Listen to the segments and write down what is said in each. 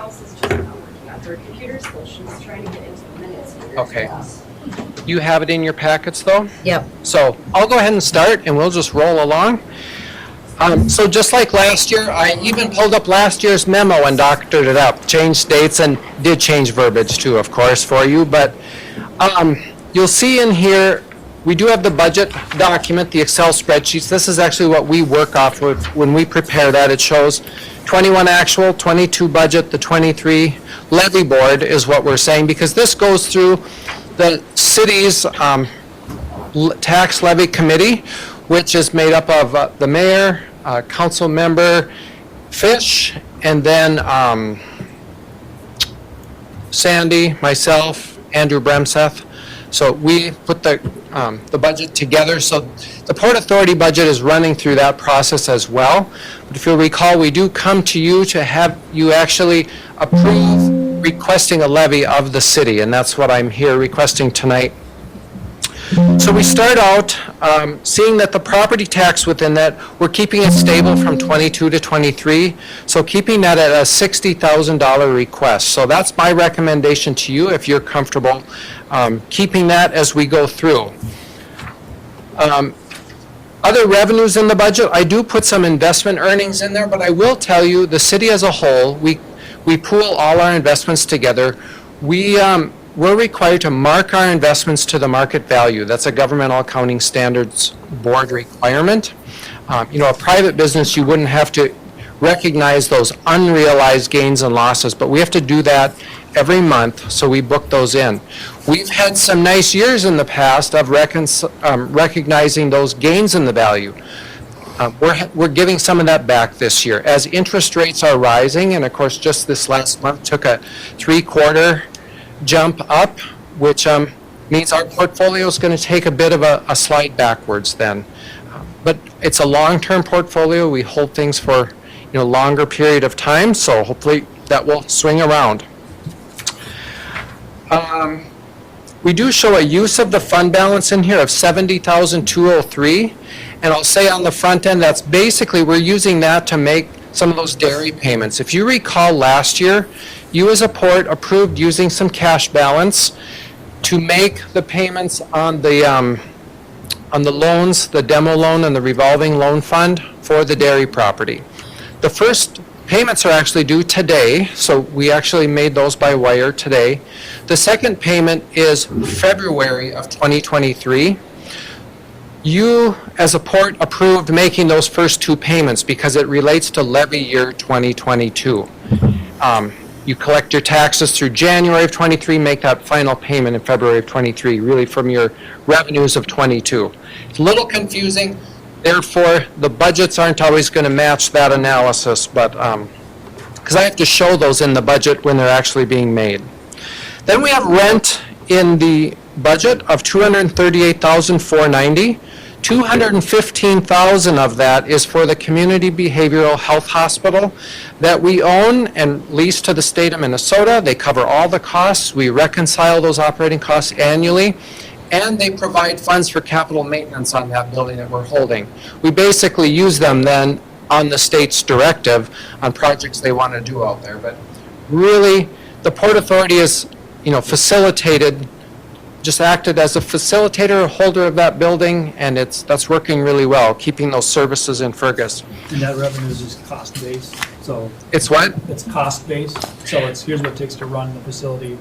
else is just not working on her computer, so she's trying to get into the minutes here. Okay. You have it in your packets, though? Yep. So I'll go ahead and start, and we'll just roll along. So just like last year, I even pulled up last year's memo and doctored it up, changed dates, and did change verbiage too, of course, for you. But you'll see in here, we do have the budget document, the Excel spreadsheets. This is actually what we work off with when we prepare that. It shows 21 actual, 22 budget, the 23 levy board is what we're saying, because this goes through the city's tax levy committee, which is made up of the mayor, council member Fish, and then Sandy, myself, Andrew Bremseth. So we put the budget together. So the Port Authority budget is running through that process as well. But if you'll recall, we do come to you to have you actually approve requesting a levy of the city, and that's what I'm here requesting tonight. So we start out seeing that the property tax within that, we're keeping it stable from 22 to 23, so keeping that at a $60,000 request. So that's my recommendation to you if you're comfortable keeping that as we go through. Other revenues in the budget, I do put some investment earnings in there, but I will tell you, the city as a whole, we pool all our investments together. We're required to mark our investments to the market value. That's a governmental accounting standards board requirement. A private business, you wouldn't have to recognize those unrealized gains and losses, but we have to do that every month, so we book those in. We've had some nice years in the past of recognizing those gains in the value. We're giving some of that back this year. As interest rates are rising, and of course just this last month took a 3/4 jump up, which means our portfolio is going to take a bit of a slide backwards then. But it's a long-term portfolio. We hold things for a longer period of time, so hopefully that will swing around. We do show a use of the fund balance in here of $70,203, and I'll say on the front end, that's basically, we're using that to make some of those dairy payments. If you recall last year, you as a port approved using some cash balance to make the payments on the loans, the demo loan and the revolving loan fund for the dairy property. The first payments are actually due today, so we actually made those by wire today. The second payment is February of 2023. You, as a port, approved making those first two payments because it relates to levy year 2022. You collect your taxes through January of 23, make that final payment in February of 23, really from your revenues of 22. It's a little confusing, therefore the budgets aren't always going to match that analysis, but because I have to show those in the budget when they're actually being made. Then we have rent in the budget of $238,490. $215,000 of that is for the Community Behavioral Health Hospital that we own and lease to the state of Minnesota. They cover all the costs. We reconcile those operating costs annually, and they provide funds for capital maintenance on that building that we're holding. We basically use them then on the state's directive on projects they want to do out there. But really, the Port Authority is, facilitated, just acted as a facilitator, holder of that building, and that's working really well, keeping those services in Fergus. And that revenue is just cost-based, so. It's what? It's cost-based, so here's what it takes to run the facility.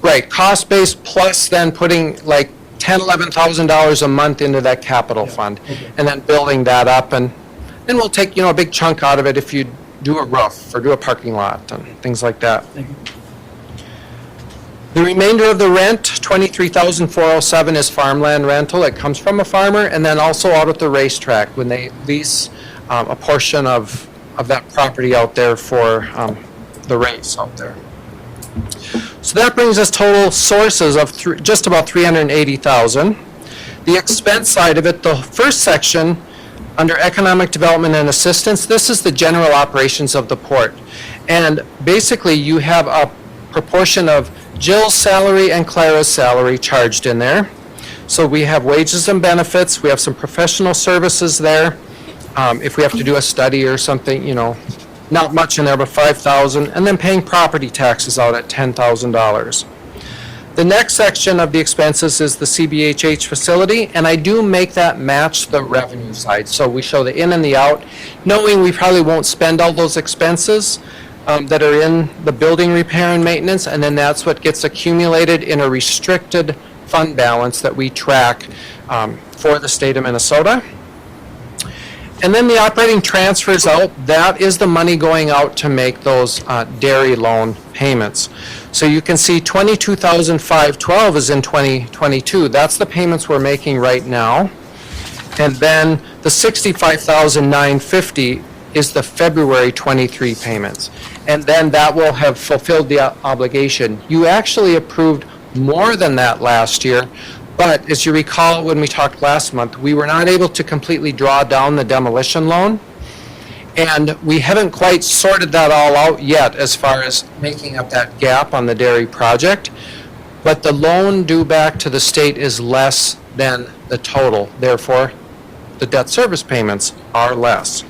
Right, cost-based plus then putting like $10,000, $11,000 a month into that capital fund, okay. and then building that up, and then we'll take, a big chunk out of it if you do a roof or do a parking lot and things like that. Thank you. The remainder of the rent, $23,407, is farmland rental. It comes from a farmer, and then also out at the racetrack when they lease a portion of that property out there for the race out there. So that brings us total sources of just about $380,000. The expense side of it, the first section under economic development and assistance, this is the general operations of the port. And basically you have a proportion of Jill's salary and Clara's salary charged in there. So we have wages and benefits, we have some professional services there. If we have to do a study or something, not much in there, but $5,000, and then paying property taxes out at $10,000. The next section of the expenses is the CBHH facility, and I do make that match the revenue side. So we show the in and the out, knowing we probably won't spend all those expenses that are in the building repair and maintenance, and then that's what gets accumulated in a restricted fund balance that we track for the state of Minnesota. And then the operating transfers out, that is the money going out to make those dairy loan payments. So you can see $22,512 is in 2022. That's the payments we're making right now. And then the $65,950 is the February 23 payments. And then that will have fulfilled the obligation. You actually approved more than that last year, but as you recall, when we talked last month, we were not able to completely draw down the demolition loan. And we haven't quite sorted that all out yet as far as making up that gap on the dairy project. But the loan due back to the state is less than the total. Therefore, the debt service payments are less.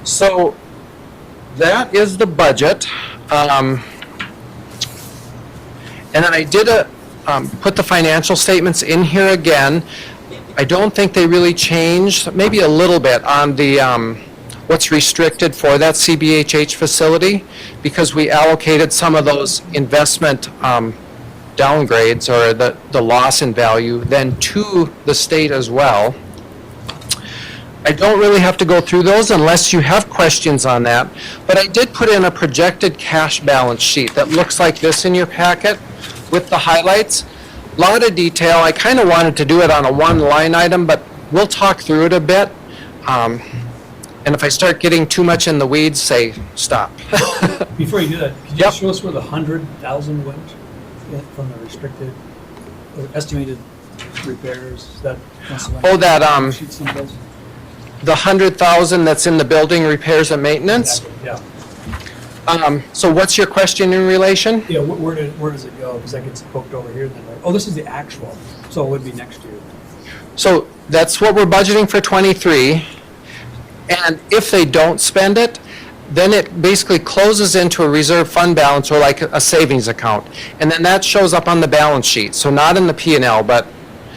So that is the budget. And then I did put the financial statements in here again. I don't think they really changed, maybe a little bit on the what's restricted for that CBHH facility, because we allocated some of those investment downgrades or the loss in value then to the state as well. I don't really have to go through those unless you have questions on that, but I did put in a projected cash balance sheet that looks like this in your packet with the highlights. A lot of detail. I kind of wanted to do it on a one line item, but we'll talk through it a bit. And if I start getting too much in the weeds, say stop. Before you do that, could you Yep. show us where the 100,000 went from the restricted, or estimated repairs? Is that Oh, that sheet someplace? the 100,000 that's in the building repairs and maintenance. Yeah. So what's your question in relation? Yeah, where does it go? Because that gets poked over here. Then, oh, this is the actual, so it would be next year. So that's what we're budgeting for '23. And if they don't spend it, then it basically closes into a reserve fund balance or like a savings account. And then that shows up on the balance sheet. So not in the P&L, but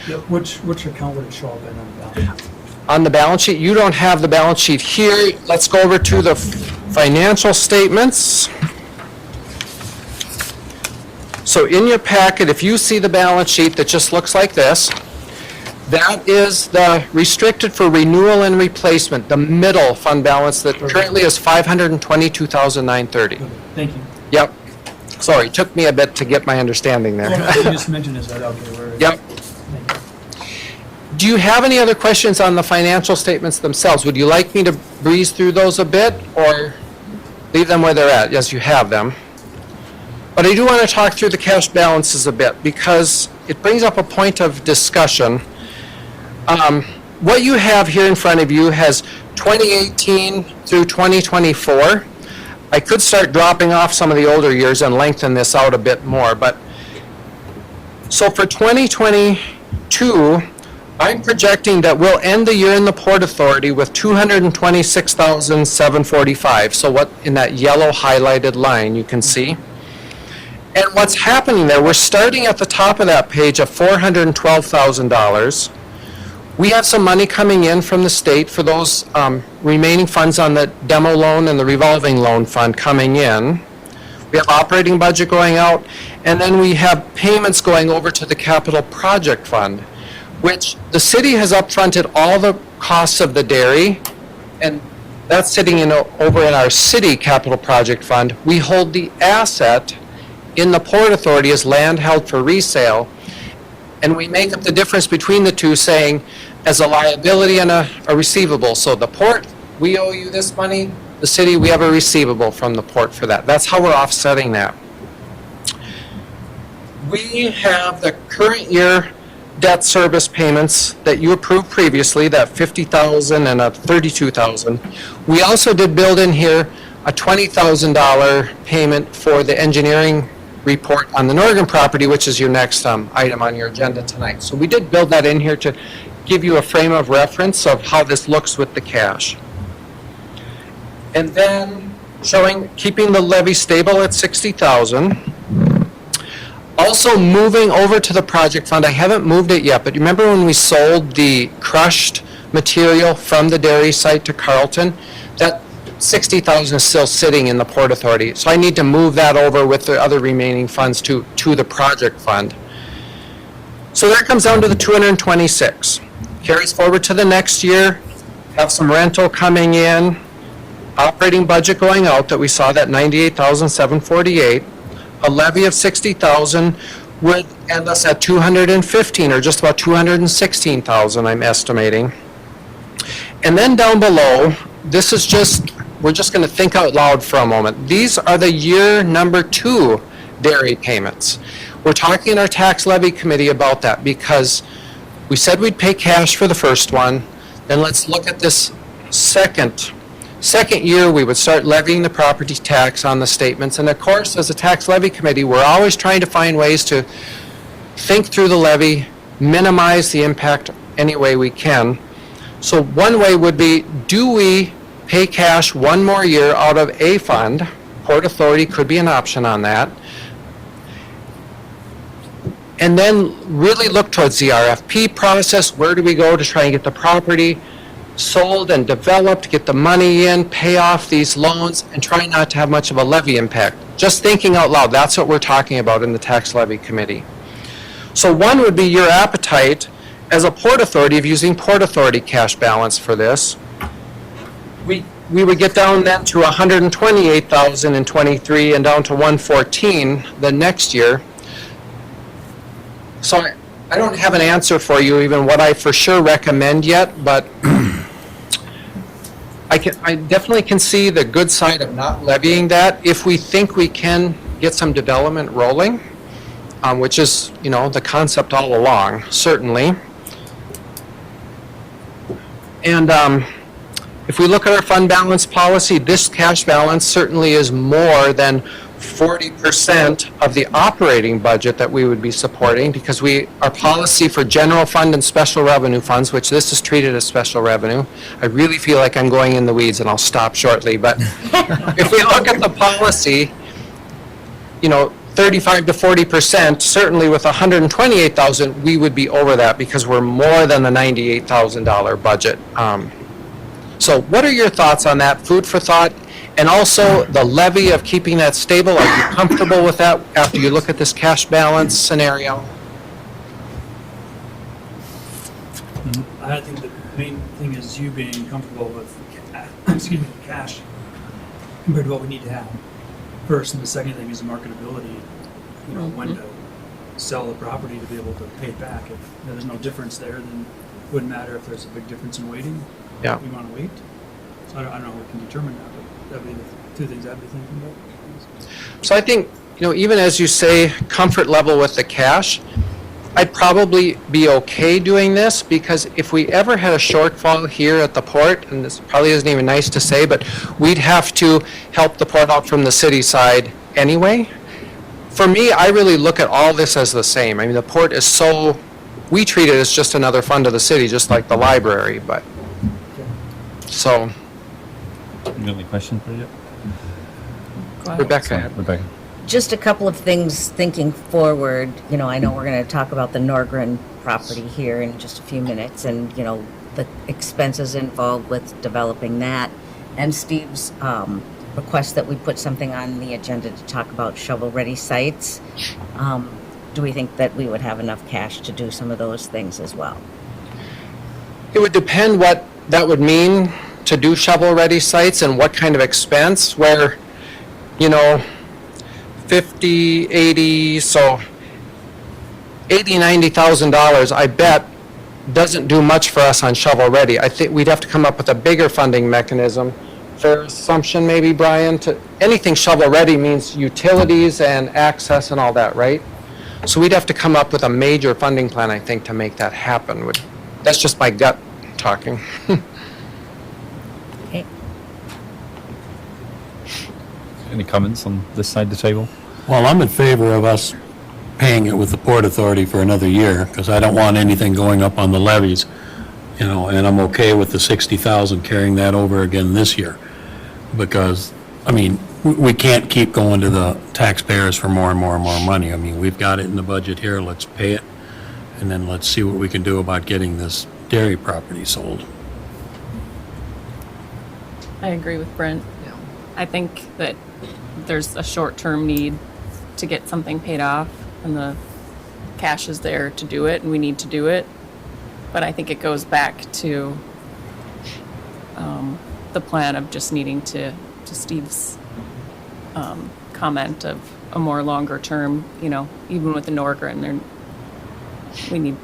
Yeah, which account would it show up in on the balance? on the balance sheet. You don't have the balance sheet here. Let's go over to the financial statements. So in your packet, if you see the balance sheet that just looks like this, that is the restricted for renewal and replacement, the middle fund balance that currently is $522,930. Thank you. Yep. Sorry, it took me a bit to get my understanding there. Well, you just mentioned this, right? Okay, where is it? Yep. Thank you. Do you have any other questions on the financial statements themselves? Would you like me to breeze through those a bit or leave them where they're at? Yes, you have them. But I do want to talk through the cash balances a bit because it brings up a point of discussion. What you have here in front of you has 2018 through 2024. I could start dropping off some of the older years and lengthen this out a bit more, but so for 2022, I'm projecting that we'll end the year in the Port Authority with $226,745. So what in that yellow highlighted line you can see. And what's happening there, we're starting at the top of that page of $412,000. We have some money coming in from the state for those remaining funds on the demo loan and the revolving loan fund coming in. We have operating budget going out, and then we have payments going over to the capital project fund, which the city has upfronted all the costs of the dairy, and that's sitting over in our city capital project fund. We hold the asset in the Port Authority as land held for resale, and we make up the difference between the two, saying as a liability and a receivable. So the port, we owe you this money. The city, we have a receivable from the port for that. That's how we're offsetting that. We have the current year debt service payments that you approved previously, that $50,000 and a $32,000. We also did build in here a $20,000 payment for the engineering report on the Norgan property, which is your next item on your agenda tonight. So we did build that in here to give you a frame of reference of how this looks with the cash. And then showing, keeping the levy stable at 60,000. Also moving over to the project fund, I haven't moved it yet, but you remember when we sold the crushed material from the dairy site to Carlton? That 60,000 is still sitting in the Port Authority. So I need to move that over with the other remaining funds to the project fund. So that comes down to the 226. Carries forward to the next year, have some rental coming in, operating budget going out that we saw, that 98,748. A levy of 60,000 would end us at 215, or just about 216,000, I'm estimating. And then down below, this is just, we're just going to think out loud for a moment. These are the year number 2 dairy payments. We're talking in our tax levy committee about that because we said we'd pay cash for the first one. Then let's look at this second year. We would start levying the property tax on the statements. And of course, as a tax levy committee, we're always trying to find ways to think through the levy, minimize the impact any way we can. So one way would be, do we pay cash one more year out of a fund? Port Authority could be an option on that. And then really look towards the RFP process. Where do we go to try and get the property sold and developed, get the money in, pay off these loans, and try not to have much of a levy impact? Just thinking out loud, that's what we're talking about in the tax levy committee. So one would be your appetite as a Port Authority of using Port Authority cash balance for this. We would get down then to 128,000 in 23 and down to 114 the next year. So I don't have an answer for you, even what I for sure recommend yet, but I definitely can see the good side of not levying that if we think we can get some development rolling, which is, the concept all along, certainly. And if we look at our fund balance policy, this cash balance certainly is more than 40% of the operating budget that we would be supporting, because our policy for general fund and special revenue funds, which this is treated as special revenue. I really feel like I'm going in the weeds, and I'll stop shortly, but if we look at the policy, 35 to 40%, certainly with 128,000, we would be over that because we're more than the $98,000 budget. So what are your thoughts on that? Food for thought. And also the levy of keeping that stable. Are you comfortable with that after you look at this cash balance scenario? I think the main thing is you being comfortable with, cash compared to what we need to have first, and the second thing is the marketability. When to sell the property to be able to pay it back. If there's no difference there, then it wouldn't matter if there's a big difference in waiting. Yeah. We want to wait. So I don't know how we can determine that, but that'd be the two things I'd be thinking about. So I think, even as you say, comfort level with the cash, I'd probably be okay doing this, because if we ever had a shortfall here at the port, and this probably isn't even nice to say, but we'd have to help the port out from the city side anyway. For me, I really look at all this as the same. I mean, the port is we treat it as just another fund of the city, just like the library, but, so. You got any questions for you? Rebecca. Rebecca. Just a couple of things thinking forward. I know we're going to talk about the Norgren property here in just a few minutes, and, the expenses involved with developing that, and Steve's request that we put something on the agenda to talk about shovel-ready sites. Do we think that we would have enough cash to do some of those things as well? It would depend what that would mean to do shovel-ready sites and what kind of expense, where, 50, 80, so $80,000, $90,000, I bet, doesn't do much for us on shovel-ready. I think we'd have to come up with a bigger funding mechanism. Fair assumption, maybe, Brian? Anything shovel-ready means utilities and access and all that, right? So we'd have to come up with a major funding plan, I think, to make that happen. That's just my gut talking. Okay. Any comments on this side of the table? Well, I'm in favor of us paying it with the Port Authority for another year, because I don't want anything going up on the levies, and I'm okay with the 60,000 carrying that over again this year. because, I mean, we can't keep going to the taxpayers for more and more and more money. I mean, we've got it in the budget here, let's pay it, and then let's see what we can do about getting this dairy property sold. I agree with Brent. I think that there's a short-term need to get something paid off, and the cash is there to do it, and we need to do it. But I think it goes back to the plan of just needing to Steve's comment of a more longer term, even with the Norgren, we need,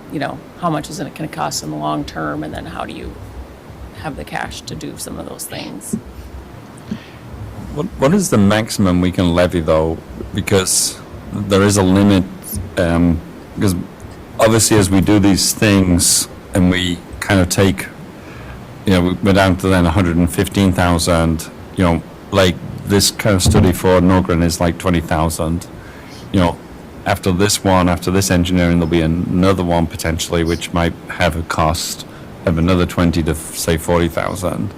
how much is it going to cost in the long term, and then how do you have the cash to do some of those things? What is the maximum we can levy, though? Because there is a limit, because obviously as we do these things and we kind of take, we're down to then 115,000, like this kind of study for Norgren is like 20,000. After this engineering, there'll be another one potentially, which might have a cost of another 20 to say 40,000.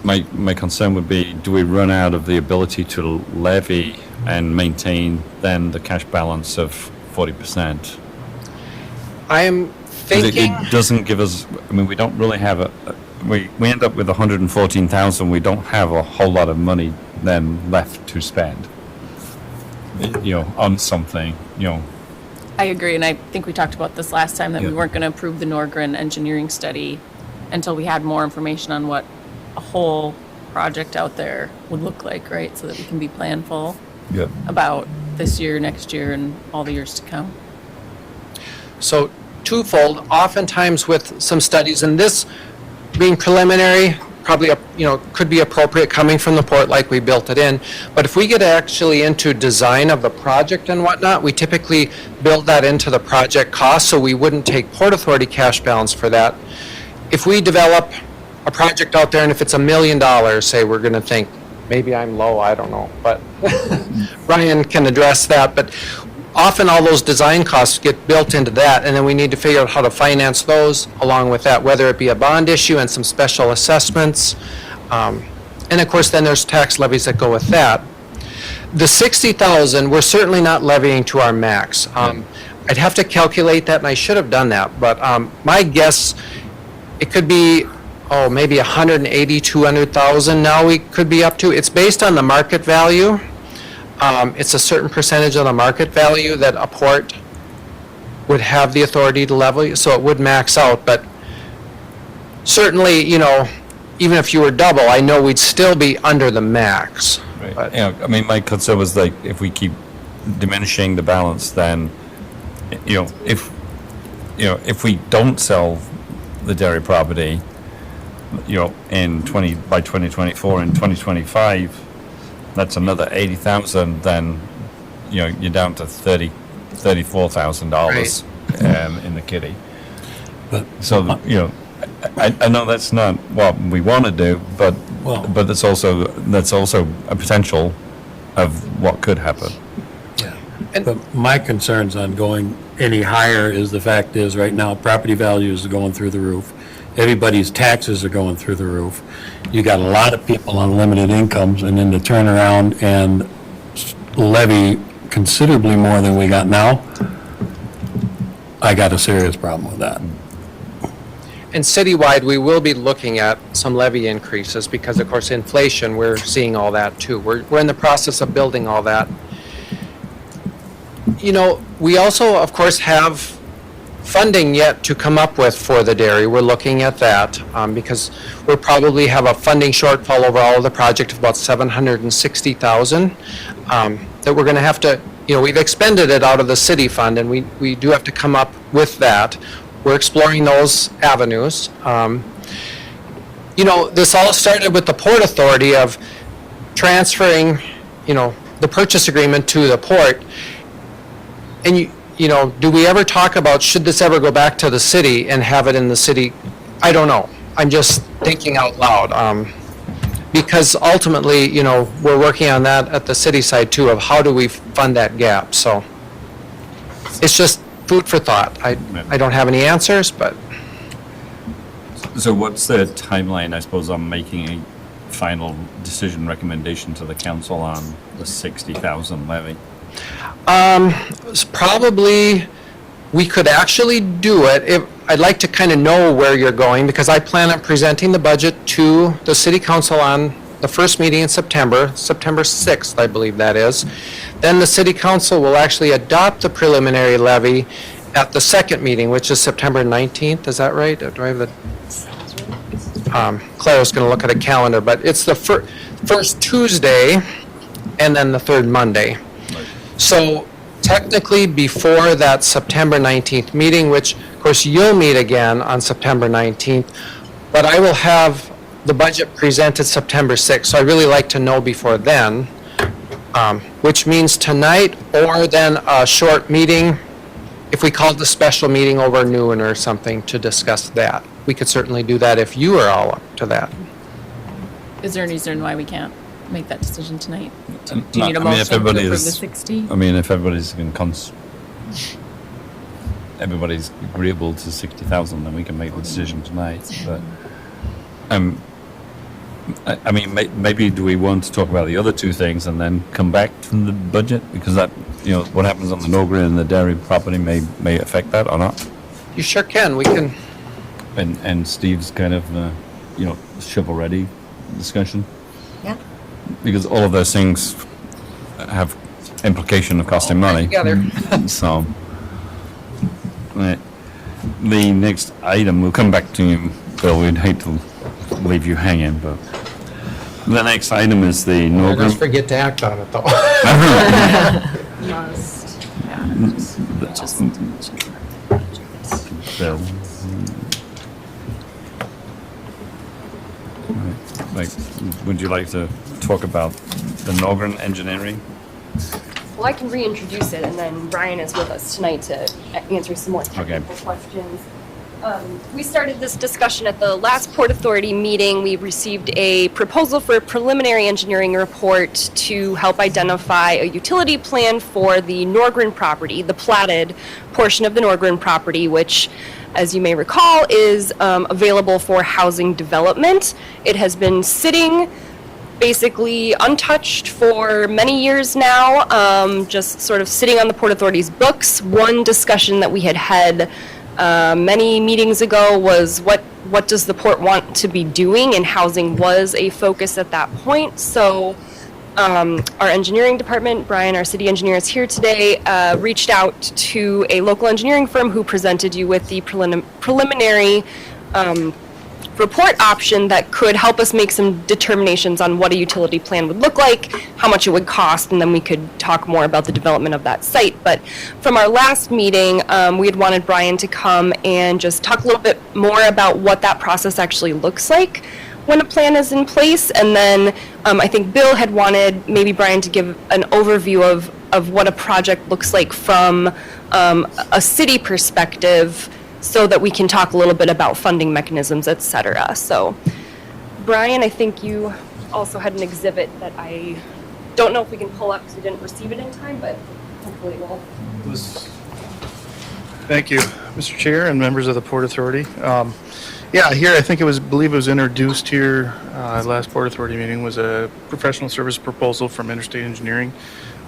My concern would be, do we run out of the ability to levy and maintain then the cash balance of 40%? I am 'Cause thinking, it doesn't give us, we don't really have we end up with 114,000, we don't have a whole lot of money then left to spend, on something, I agree, and I think we talked about this last time, that we Yeah. weren't going to approve the Norgren engineering study until we had more information on what a whole project out there would look like, right? So that we can be planful Yeah. about this year, next year, and all the years to come. so twofold, oftentimes with some studies, and this being preliminary, probably, could be appropriate coming from the port like we built it in. But if we get actually into design of the project and whatnot, we typically build that into the project cost, so we wouldn't take Port Authority cash balance for that. If we develop a project out there and if it's $1 million, say, we're going to think, maybe I'm low, I don't know, but Ryan can address that. But often all those design costs get built into that, and then we need to figure out how to finance those along with that, whether it be a bond issue and some special assessments. And of course, then there's tax levies that go with that. The 60,000, we're certainly not levying to our max. I'd have to calculate that, and I should have done that, but my guess, it could be, maybe 180, 200,000 now we could be up to. It's based on the market value. It's a certain percentage of the market value that a port would have the authority to levy, so it would max out. But certainly, even if you were double, I know we'd still be under the max. Right. But- My concern was like, if we keep diminishing the balance, then, if we don't sell the dairy property, by 2024 and 2025, that's another 80,000, then, you're down to $34,000 in the kitty. But So, I know that's not what we want to do, but Well- that's also a potential of what could happen. But my concerns on going any higher is the fact is, right now, property values are going through the roof. Everybody's taxes are going through the roof. You got a lot of people on limited incomes, and then to turn around and levy considerably more than we got now, I got a serious problem with that. And citywide, we will be looking at some levy increases because, of course, inflation, we're seeing all that too. We're in the process of building all that. We also, of course, have funding yet to come up with for the dairy. We're looking at that because we'll probably have a funding shortfall overall of the project of about 760,000 that we're going to have to, we've expended it out of the city fund, and we do have to come up with that. We're exploring those avenues. This all started with the Port Authority of transferring, the purchase agreement to the port. And do we ever talk about, should this ever go back to the city and have it in the city? I don't know. I'm just thinking out loud. Because ultimately, we're working on that at the city side too, of how do we fund that gap? So it's just food for thought. I don't have any answers, but. So what's the timeline, I suppose, on making a final decision recommendation to the council on the 60,000 levy? Probably, we could actually do it. I'd like to kind of know where you're going, because I plan on presenting the budget to the city council on the first meeting in September 6th, I believe that is. Then the city council will actually adopt the preliminary levy at the second meeting, which is September 19th, is that right? Do I have the, Claire was going to look at a calendar, but it's the first Tuesday and then the third Monday. So technically, before that September 19th meeting, which, of course, you'll meet again on September 19th, but I will have the budget presented September 6th, so I really like to know before then, which means tonight or then a short meeting, if we called the special meeting over noon or something to discuss that. We could certainly do that if you are all up to that. Is there a reason why we can't make that decision tonight? Do you No, need a I mean, if motion to everybody approve the is- 60? I mean, if everybody's everybody's agreeable to 60,000, then we can make the decision tonight, but, I mean, maybe do we want to talk about the other two things and then come back to the budget? Because that, what happens on the Norgren and the dairy property may affect that or not. You sure can, we can, And Steve's kind of, shovel-ready discussion. Yeah. Because all of those things have implication of costing money. together. So, right. The next item, we'll come back to you, Bill, we'd hate to leave you hanging, but the next item is the Don't Norgren. forget to act on it, though. Must. Just Bill. Like, would you like to talk about the Norgren engineering? Well, I can reintroduce it, and then Brian is with us tonight to answer some more technical questions. We started this discussion at the last Port Authority meeting. We received a proposal for a preliminary engineering report to help identify a utility plan for the Norgren property, the platted portion of the Norgren property, which, as you may recall, is available for housing development. It has been sitting basically untouched for many years now, just sort of sitting on the Port Authority's books. One discussion that we had many meetings ago was what does the port want to be doing, and housing was a focus at that point. So our engineering department, Brian, our city engineer, is here today, reached out to a local engineering firm who presented you with the preliminary report option that could help us make some determinations on what a utility plan would look like, how much it would cost, and then we could talk more about the development of that site. But from our last meeting, we had wanted Brian to come and just talk a little bit more about what that process actually looks like when a plan is in place. And then I think Bill had wanted maybe Brian to give an overview of what a project looks like from a city perspective, so that we can talk a little bit about funding mechanisms, et cetera. So, Brian, I think you also had an exhibit that I don't know if we can pull up because we didn't receive it in time, but hopefully we'll. Thank you, Mr. Chair and members of the Port Authority. Yeah, here, I think believe it was introduced here, last Port Authority meeting, was a professional service proposal from Interstate Engineering.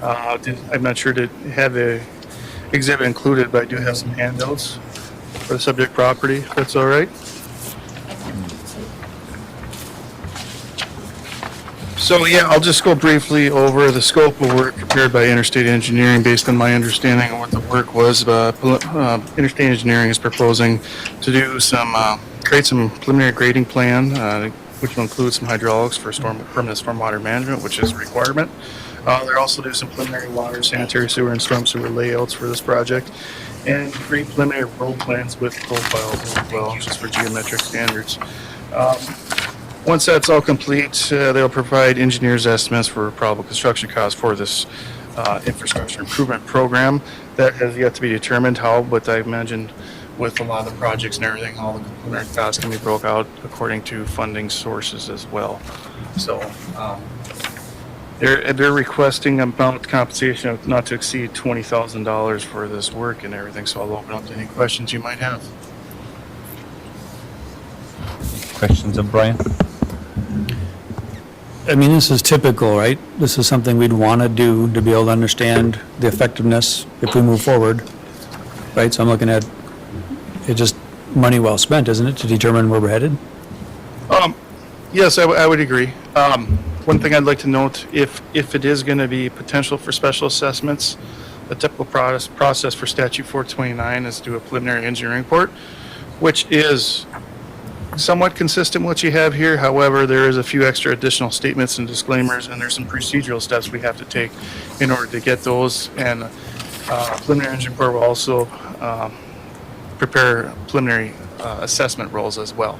I'm not sure to have the exhibit included, but I do have some handouts for the subject property, if that's all right. So yeah, I'll just go briefly over the scope of work prepared by Interstate Engineering based on my understanding of what the work was. Interstate Engineering is proposing to do create some preliminary grading plan, which will include some hydraulics for permanent stormwater management, which is a requirement. They'll also do some preliminary water, sanitary sewer, and storm sewer layouts for this project, and create preliminary road plans with profiles as well, just for geometric standards. Once that's all complete, they'll provide engineers' estimates for probable construction costs for this infrastructure improvement program. That has yet to be determined how, but I imagine with a lot of the projects and everything, all the preliminary costs can be broke out according to funding sources as well. So they're requesting amount compensation of not to exceed $20,000 for this work and everything. So I'll open up to any questions you might have. questions of Brian? I mean, this is typical, right? This is something we'd want to do to be able to understand the effectiveness if we move forward, right? So I'm looking at it, just money well spent, isn't it, to determine where we're headed? Yes, I would agree. One thing I'd like to note, if it is going to be potential for special assessments, the typical process for statute 429 is to do a preliminary engineering report, which is somewhat consistent with what you have here. However, there is a few extra additional statements and disclaimers, and there's some procedural steps we have to take in order to get those. And preliminary engineering report will also prepare preliminary assessment roles as well.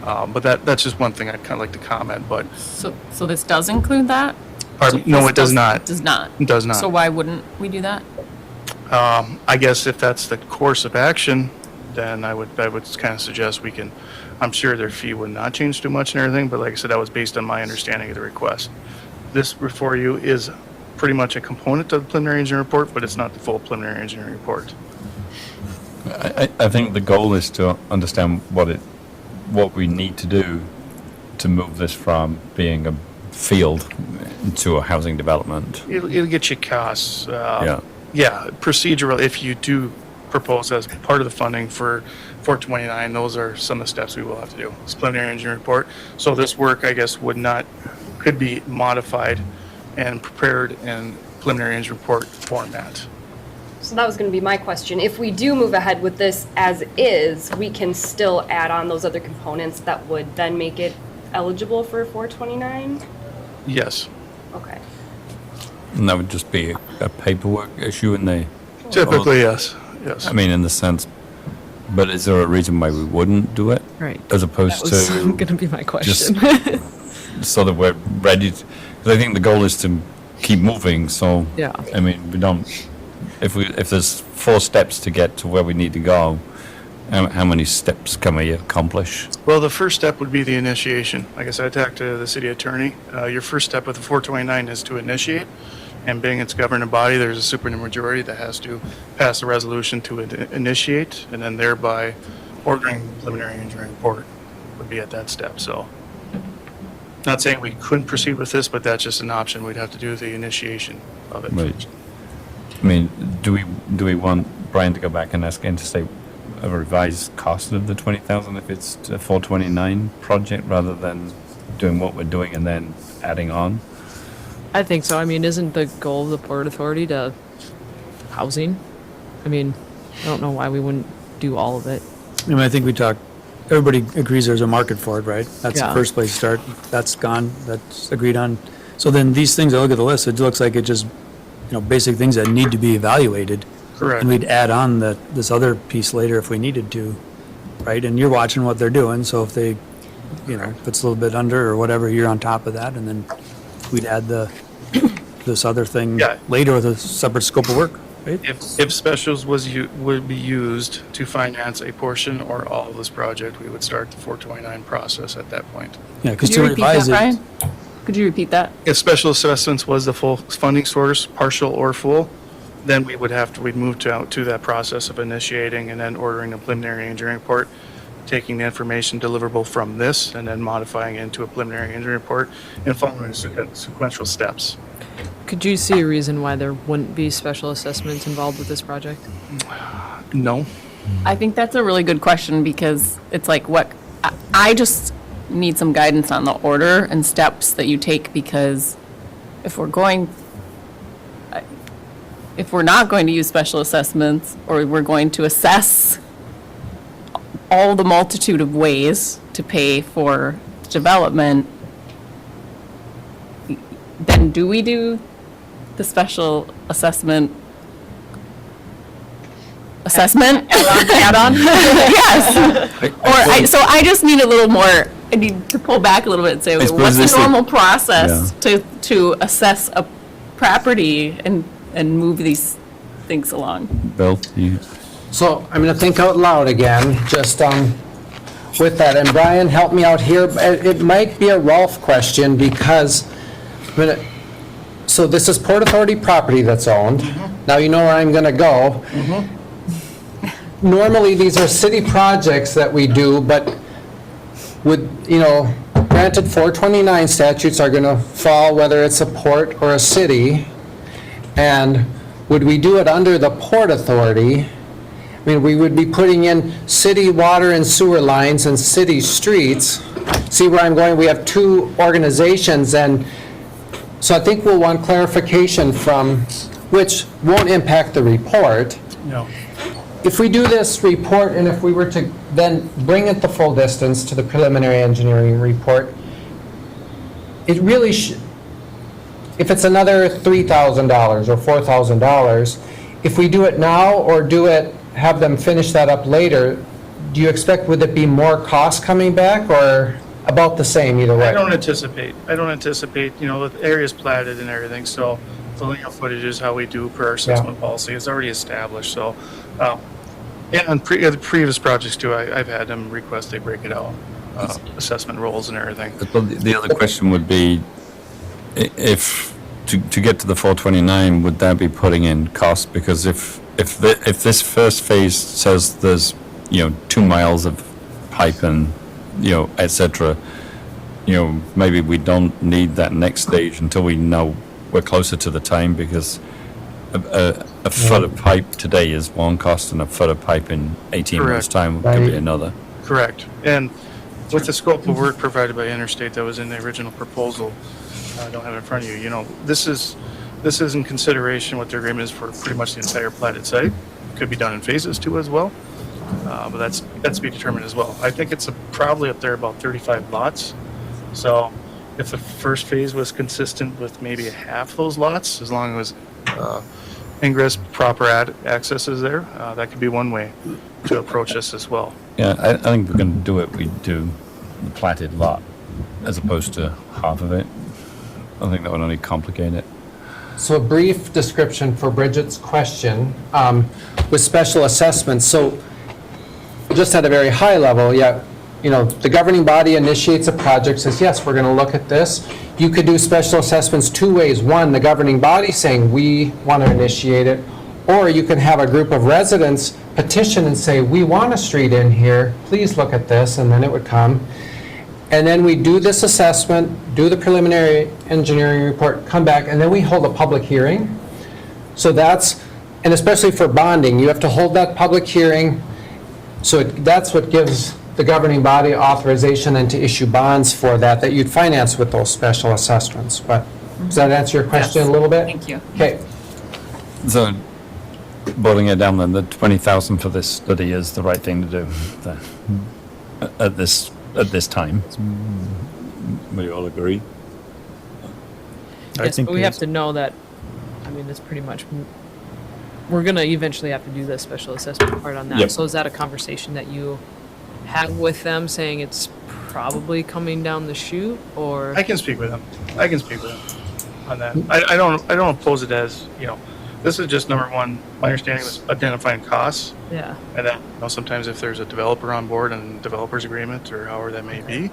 But that's just one thing I'd kind of like to comment, but, So this does include that? pardon me, no, it does not. Does not? It does not. So why wouldn't we do that? I guess if that's the course of action, then I would kind of suggest we can, I'm sure their fee would not change too much and everything, but like I said, that was based on my understanding of the request. This before you is pretty much a component of the preliminary engineering report, but it's not the full preliminary engineering report. I think the goal is to understand what we need to do to move this from being a field to a housing development. It'll get you costs. Yeah. Yeah, procedural, if you do propose as part of the funding for 429, those are some of the steps we will have to do. It's preliminary engineering report. So this work, I guess, could be modified and prepared in preliminary engineering report format. So that was going to be my question. If we do move ahead with this as is, we can still add on those other components that would then make it eligible for 429? Yes. Okay. And that would just be a paperwork issue in the, Typically, yes. Yes. I mean, in the sense, but is there a reason why we wouldn't do it? Right. As opposed That was to going to be my question. so that we're ready, because I think the goal is to keep moving, so. Yeah. I mean, we don't, if there's 4 steps to get to where we need to go, how many steps can we accomplish? Well, the first step would be the initiation. Like I said, I talked to the city attorney. Your first step with the 429 is to initiate. And being its governing body, there's a supermajority that has to pass a resolution to initiate, and then thereby ordering preliminary engineering report would be at that step. So, not saying we couldn't proceed with this, but that's just an option. We'd have to do the initiation of it. Right. I mean, do we want Brian to go back and ask him to say a revised cost of the 20,000 if it's a 429 project rather than doing what we're doing and then adding on? I think so. I mean, isn't the goal of the Port Authority to housing? I mean, I don't know why we wouldn't do all of it. I mean, I think everybody agrees there's a market for it, right? That's the Yeah. first place to start. That's gone, that's agreed on. So then these things, I look at the list, it looks like it just, basic things that need to be evaluated. Correct. And we'd add on this other piece later if we needed to, right? And you're watching what they're doing, so if they, if it's a little bit under or whatever, you're on top of that, and then we'd add this other thing Yeah. later with a separate scope of work, right? If specials would be used to finance a portion or all of this project, we would start the 429 process at that point. Yeah, because Could to you repeat revise that, it. Brian? Could you repeat that? If special assessments was the full funding source, partial or full, then we'd move to that process of initiating and then ordering a preliminary engineering report, taking the information deliverable from this and then modifying it into a preliminary engineering report and following sequential steps. Could you see a reason why there wouldn't be special assessments involved with this project? No. I think that's a really good question because it's like I just need some guidance on the order and steps that you take, because if we're not going to use special assessments, or we're going to assess all the multitude of ways to pay for development, then do we do the special assessment? Add-on? Yes. So I just need a little more, I need to pull back a little bit and say, okay, suppose what's this the is- normal process to assess a property and move these things along? Bill, you, So I'm going to think out loud again, just with that. And Brian, help me out here. It might be a Rolf question because, so this is Port Authority property that's owned. Now you know where I'm going to go. Normally, these are city projects that we do, but would, granted 429 statutes are going to fall whether it's a port or a city, and would we do it under the Port Authority? I mean, we would be putting in city water and sewer lines and city streets. See where I'm going? We have two organizations, and so I think we'll want clarification from, which won't impact the report. No. If we do this report, and if we were to then bring it the full distance to the preliminary engineering report, it really if it's another $3,000 or $4,000, if we do it now or have them finish that up later, do you expect, would it be more cost coming back or about the same either way? I don't anticipate, the area's platted and everything, so the linear footage is how we do per our assessment policy. It's already established, so, and on the previous projects too, I've had them request they break it out, assessment roles and everything. But the other question would be, if, to get to the 429, would that be putting in cost? Because if this first phase says there's, 2 miles of pipe and, et cetera, maybe we don't need that next stage until we know we're closer to the time, because a foot of pipe today is one cost, and a foot of pipe in 18 months' time could be another. Correct. And with the scope of work provided by Interstate that was in the original proposal, I don't have it in front of you, this is in consideration what their agreement is for pretty much the entire platted site. Could be done in phases too as well, but that's to be determined as well. I think it's probably up there about 35 lots. So if the first phase was consistent with maybe half those lots, as long as ingress proper access is there, that could be one way to approach this as well. Yeah, I think we're going to do it. We do the platted lot as opposed to half of it. I think that would only complicate it. So a brief description for Bridget's question with special assessments. So just at a very high level, the governing body initiates a project, says, yes, we're going to look at this. You could do special assessments two ways. One, the governing body saying, we want to initiate it. Or you can have a group of residents petition and say, we want a street in here, please look at this, and then it would come. And then we do this assessment, do the preliminary engineering report, come back, and then we hold a public hearing. So and especially for bonding, you have to hold that public hearing. So that's what gives the governing body authorization then to issue bonds for that you'd finance with those special assessments. But does that answer your question Yes. a little bit? Thank you. Okay. So, boiling it down, then the 20,000 for this study is the right thing to do at this time. Will you all agree? Yes, but we have to know that, it's pretty much, we're gonna eventually have to do the special assessment part on that. Yep. So is that a conversation that you had with them, saying it's probably coming down the chute, or? I can speak with them on that. I don't oppose it as, this is just number one. My understanding was identifying costs. Yeah. And then, sometimes if there's a developer on board and developer's agreement or however that may be,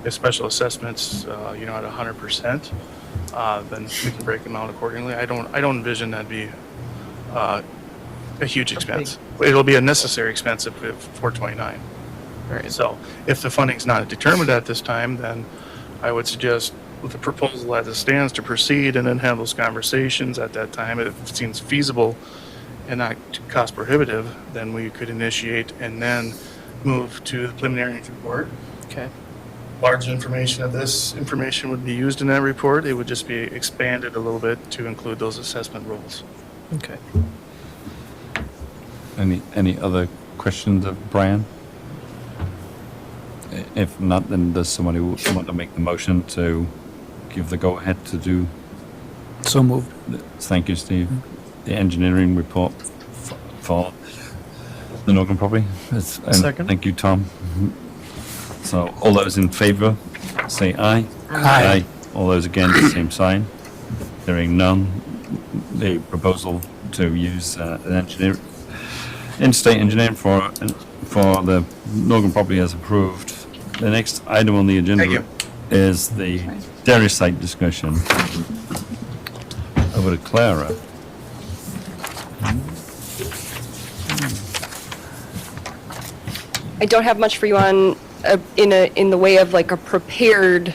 if special assessments, at 100%, then we can break them out accordingly. I don't envision that'd be a huge expense. It'll be a necessary expense if 429. Right. So if the funding's not determined at this time, then I would suggest with the proposal as it stands to proceed and then have those conversations at that time. If it seems feasible and not cost prohibitive, then we could initiate and then move to the preliminary report. Okay. Large information of this information would be used in that report. It would just be expanded a little bit to include those assessment rules. Okay. Any other questions of Brian? If not, then does somebody want to make the motion to give the go-ahead to do? So moved. Thank you, Steve. The engineering report for the Norgren property. And Second. Thank you, Tom. So all those in favor, say aye. Aye. All those against, same sign. Hearing none, the proposal to use an interstate engineering for the Norgren property as approved. The next item on the agenda Thank you. is the dairy site discussion. Over to Clara. I don't have much for you on in the way of like a prepared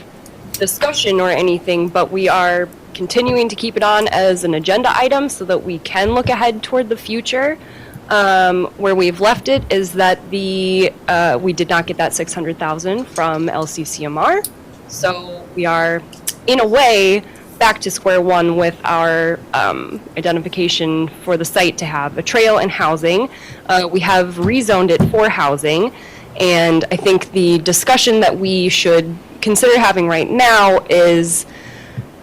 discussion or anything, but we are continuing to keep it on as an agenda item so that we can look ahead toward the future. Where we've left it is that we did not get that 600,000 from LCCMR, so we are in a way back to square one with our identification for the site to have a trail and housing. We have rezoned it for housing, and I think the discussion that we should consider having right now is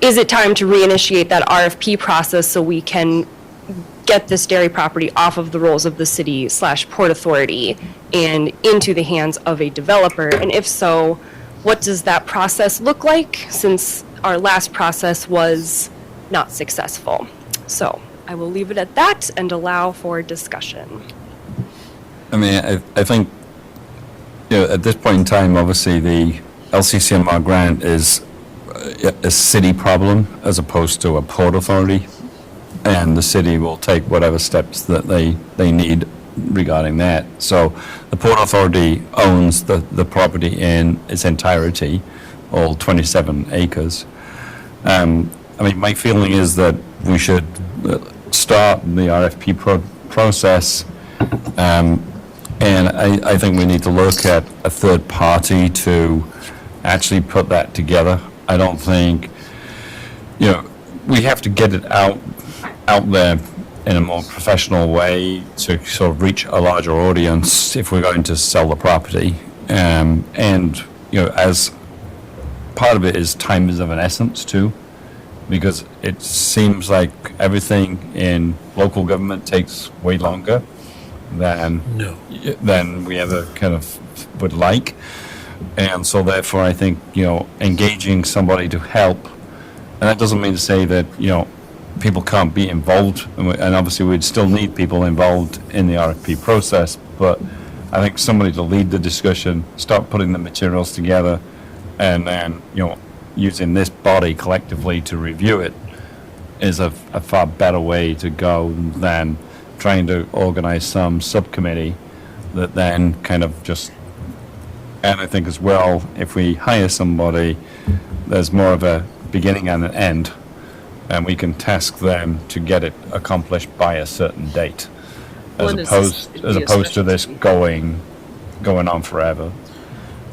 it time to reinitiate that RFP process so we can get this dairy property off of the rolls of the city / Port Authority and into the hands of a developer? And if so, what does that process look like, since our last process was not successful? So I will leave it at that and allow for discussion. I mean, I think, at this point in time, obviously, the LCCMR grant is a city problem as opposed to a Port Authority, and the city will take whatever steps that they need regarding that. So the Port Authority owns the property in its entirety, all 27 acres. I mean, my feeling is that we should start the RFP process, and I think we need to look at a third party to actually put that together. I don't think, we have to get it out there in a more professional way to sort of reach a larger audience if we're going to sell the property. And, as part of it is time is of an essence too, because it seems like everything in local government takes way longer than we ever kind of would like. And so therefore I think, engaging somebody to help, and that doesn't mean to say that, people can't be involved, and obviously we'd still need people involved in the RFP process, but I think somebody to lead the discussion, start putting the materials together, and then, using this body collectively to review it is a far better way to go than trying to organize some subcommittee that then kind of just, and I think as well, if we hire somebody, there's more of a beginning and an end, and we can task them to get it accomplished by a certain date, as opposed to this going on forever.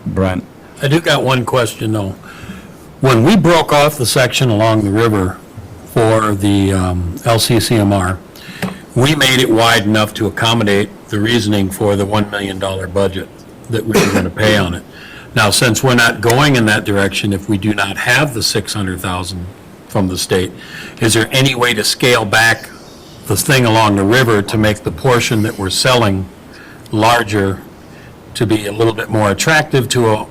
Brent? I do got one question, though. When we broke off the section along the river for the LCCMR, we made it wide enough to accommodate the reasoning for the $1 million budget that we were going to pay on it. Now, since we're not going in that direction, if we do not have the 600,000 from the state, is there any way to scale back the thing along the river to make the portion that we're selling larger, to be a little bit more attractive to a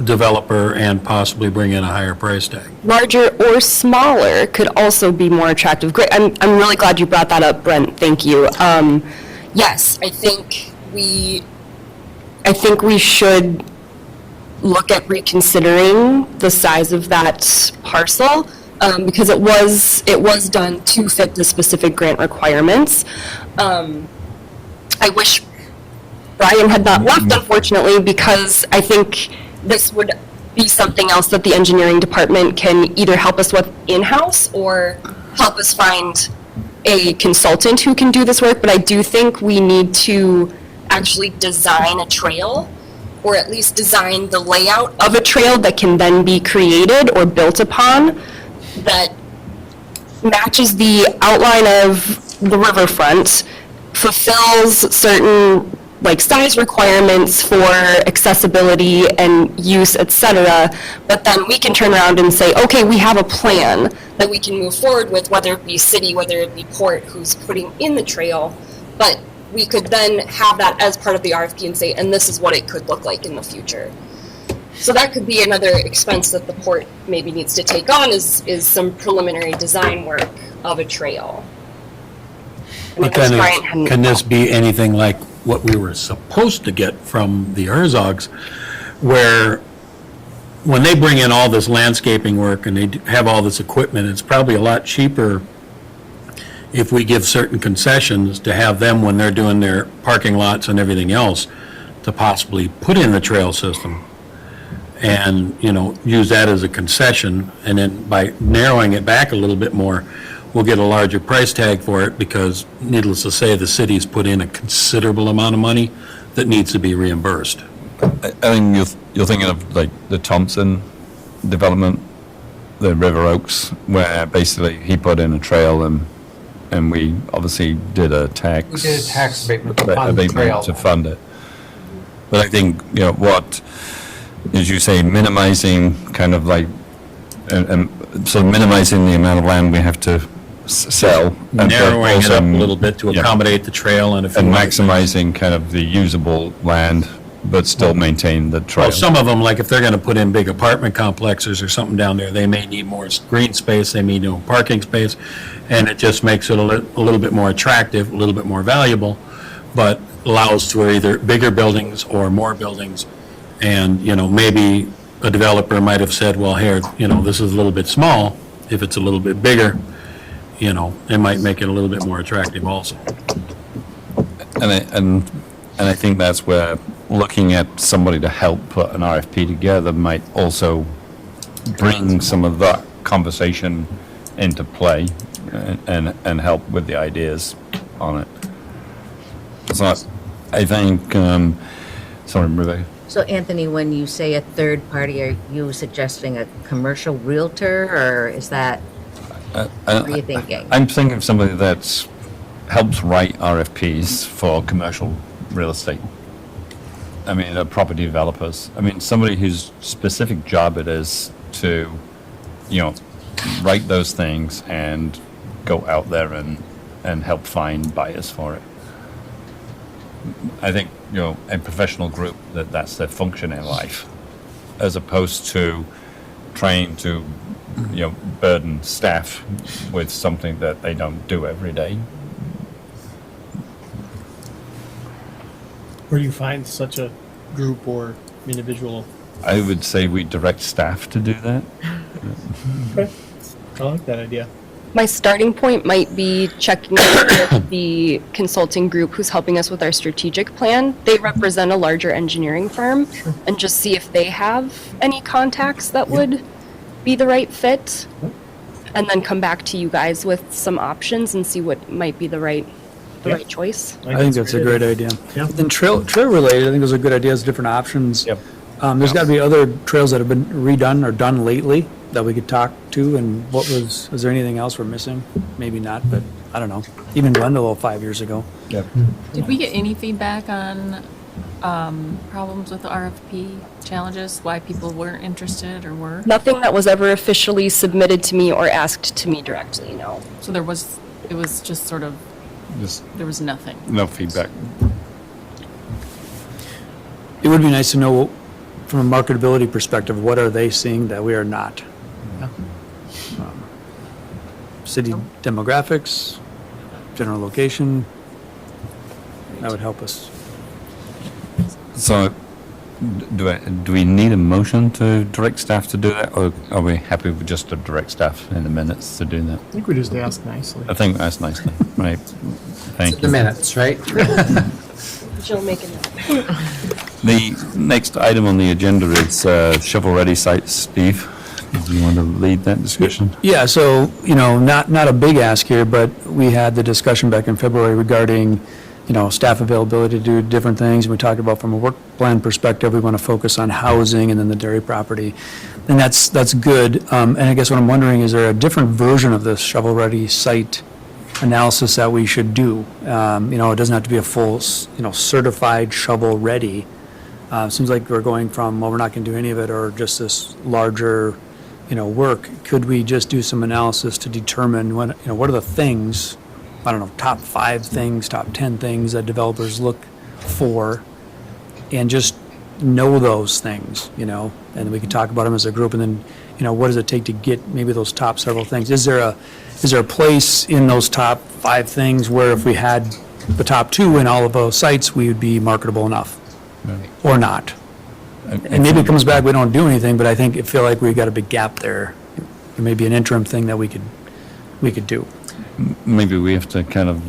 developer and possibly bring in a higher price tag? Larger or smaller could also be more attractive. Great. I'm really glad you brought that up, Brent. Thank you. Yes, I think we should look at reconsidering the size of that parcel, because it was done to fit the specific grant requirements. I wish Brian had not left, unfortunately, because I think this would be something else that the engineering department can either help us with in-house or help us find a consultant who can do this work. But I do think we need to actually design a trail, or at least design the layout of a trail that can then be created or built upon, that matches the outline of the riverfront, fulfills certain size requirements for accessibility and use, etc. But then we can turn around and say, okay, we have a plan that we can move forward with, whether it be city, whether it be port, who's putting in the trail. But we could then have that as part of the RFP and say, and this is what it could look like in the future. So that could be another expense that the port maybe needs to take on, is some preliminary design work of a trail. But then, can this be anything like what we were supposed to get from the Herzogs, where when they bring in all this landscaping work and they have all this equipment, it's probably a lot cheaper if we give certain concessions to have them, when they're doing their parking lots and everything else, to possibly put in the trail system. and, use that as a concession, and then by narrowing it back a little bit more, we'll get a larger price tag for it, because needless to say, the city's put in a considerable amount of money that needs to be reimbursed. I mean, you're thinking of like the Thompson development, the River Oaks, where basically he put in a trail and we obviously did a tax. We did a tax abatement to fund the trail. To fund it. But I think, what, as you say, minimizing kind of like, and so minimizing the amount of land we have to sell. and but Narrowing it also, up a little bit to yeah, accommodate the trail, and if. And you want- maximizing kind of the usable land, but still maintain the trail. Well, some of them, like if they're gonna put in big apartment complexes or something down there, they may need more green space, they may need more parking space, and it just makes it a little bit more attractive, a little bit more valuable, but allows for either bigger buildings or more buildings. And, maybe a developer might have said, well, here, this is a little bit small. If it's a little bit bigger, it might make it a little bit more attractive also. And I think that's where looking at somebody to help put an RFP together might also bring some of that conversation into play and help with the ideas on it. So I think, sorry, Rebecca. So Anthony, when you say a third party, are you suggesting a commercial realtor, or is that, what are you thinking? I'm thinking of somebody that helps write RFPs for commercial real estate. I mean, property developers. I mean, somebody whose specific job it is to, write those things and go out there and help find buyers for it. I think, a professional group, that's their function in life, as opposed to trying to, burden staff with something that they don't do every day. Where do you find such a group or individual? I would say we direct staff to do that. Okay. I like that idea. My starting point might be checking with the consulting group who's helping us with our strategic plan. They represent a larger engineering firm, and just see if they have any contacts that would be the right fit, and then come back to you guys with some options and see what might be the right choice. I think that's a great idea. Yeah. Then trail related, I think those are good ideas, different options. Yep. There's got to be other trails that have been redone or done lately that we could talk to, and is there anything else we're missing? Maybe not, but I don't know. Even Glendale 5 years ago. Yep. Did we get any feedback on problems with the RFP challenges, why people weren't interested or were? Nothing that was ever officially submitted to me or asked to me directly, no. So it was just sort of, Just there was nothing. no feedback. It would be nice to know, from a marketability perspective, what are they seeing that we are not? City demographics, general location, that would help us. So, do we need a motion to direct staff to do that, or are we happy with just to direct staff in the minutes to do that? I think we just asked nicely. I think that's nicely, right? Thank The you. minutes, right? Jill making that. The next item on the agenda is shovel-ready sites. Steve, do you want to lead that discussion? Yeah, so, not a big ask here, but we had the discussion back in February regarding, staff availability to do different things. We talked about from a work plan perspective, we want to focus on housing and then the dairy property. And that's good. And I guess what I'm wondering, is there a different version of this shovel-ready site analysis that we should do? It doesn't have to be a full, certified shovel-ready. Seems like we're going from, well, we're not going to do any of it, or just this larger, work. Could we just do some analysis to determine what are the things, I don't know, top 5 things, top 10 things that developers look for, and just know those things, and we can talk about them as a group, and then, what does it take to get maybe those top several things? Is there a place in those top 5 things where if we had the top 2 in all of those sites, we would be marketable enough? Or not? And maybe it comes back, we don't do anything, but I feel like we've got a big gap there. There may be an interim thing that we could do. Maybe we have to kind of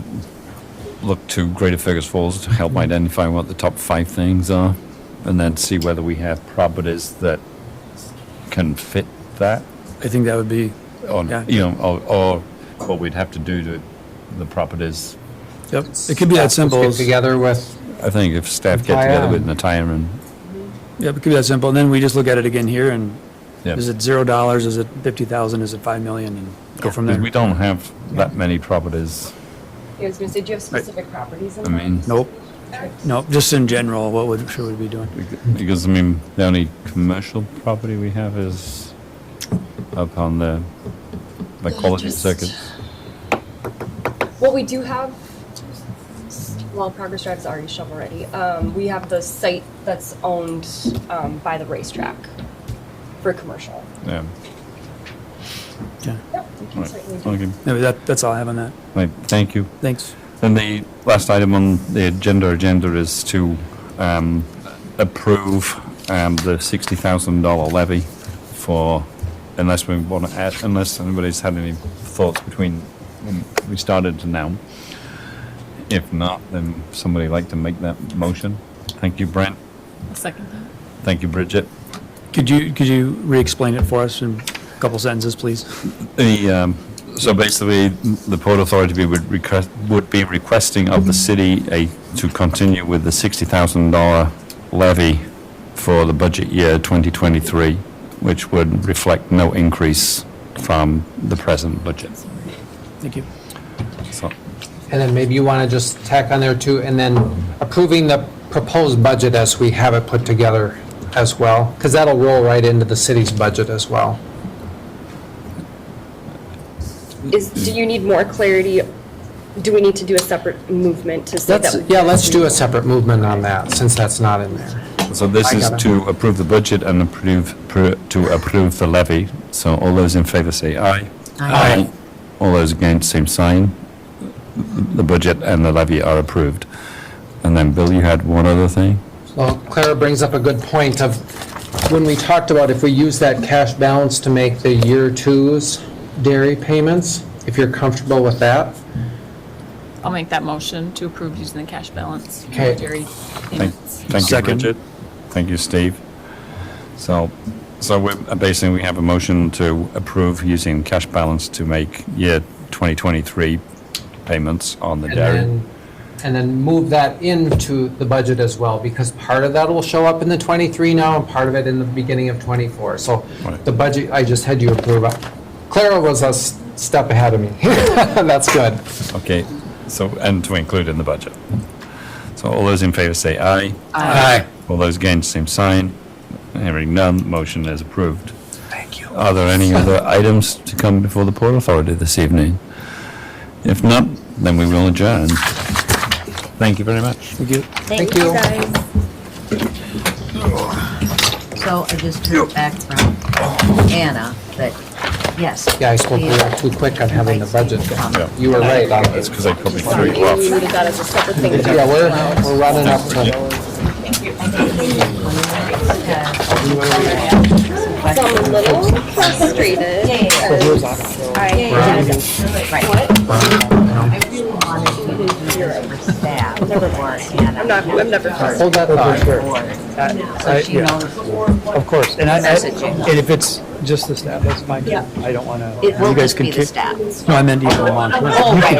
look to Greater Fergus Falls to help identify what the top 5 things are, and then see whether we have properties that can fit that? I think that would be, Or, Yeah. you know, or what we'd have to do to the properties. yep, it could be that simple. Get as- together with, I think if staff get together with Natalia and, Yeah, it could be that simple, and then we just look at it again here, and yeah. is it $0, is it 50,000, is it 5 million, and go from Because there. we don't have that many properties. I was gonna say, do you have specific properties in I mind? mean, Nope, nope, just in general, should we be doing? because, I mean, the only commercial property we have is up on the quality Just- circuit. What we do have, well, Progress Drive is already shovel ready. We have the site that's owned by the racetrack for commercial. Yeah. Yeah, Yep, we can Right. certainly do. Okay. no, that's all I have on that. Right. Thank you. Thanks. Then the last item on the agenda is to approve the $60,000 levy for, unless we want to add, unless anybody's had any thoughts between when we started to now. If not, then somebody like to make that motion. Thank you, Brent. I'll second that. Thank you, Bridget. Could you re-explain it for us in a couple sentences, please? So basically, the Port Authority would be requesting of the city to continue with the $60,000 levy for the budget year 2023, which would reflect no increase from the present budget. Thank you. So, and then maybe you want to just tack on there too, and then approving the proposed budget as we have it put together as well, because that'll roll right into the city's budget as well. Do you need more clarity? Do we need to do a separate movement to say that? Let's do a separate movement on that, since that's not in there. so this I is got it. to approve the budget and to approve the levy. So all those in favor say aye. Aye. All those against, same sign. The budget and the levy are approved. And then, Bill, you had one other thing? Well, Clara brings up a good point of, when we talked about if we use that cash balance to make the year two's dairy payments, if you're comfortable with that. I'll make that motion to approve using the cash balance. for Okay. Dairy Thank payments. you, Second. Bridget. Thank you, Steve. So we're basically, we have a motion to approve using cash balance to make year 2023 payments on the dairy. And then move that into the budget as well, because part of that will show up in the 23 now, and part of it in the beginning of 24. So Right. the budget, I just had you approve. Clara was a step ahead of me. That's good. Okay, so, and to include in the budget. So all those in favor say aye. Aye. All those against, same sign. Hearing none, motion is approved. Thank you. Are there any other items to come before the Port Authority this evening? If not, then we will adjourn. Thank you very much. Thank you. Thank you. Guys. So I just heard back from Anna that, yes. Yeah, I spoke too quick on having the budget. Yeah. You were right. That's because I probably threw you off. We needed that as a separate thing. Yeah, we're running up to. So I'm a little frustrated. because I Right. I'm never frustrated. Hold that thought. She knows Of course, and Messaging. and if it's just the staff, that's fine. Yeah. I don't want to. It will just be the stats. No, I meant even on. Oh, right.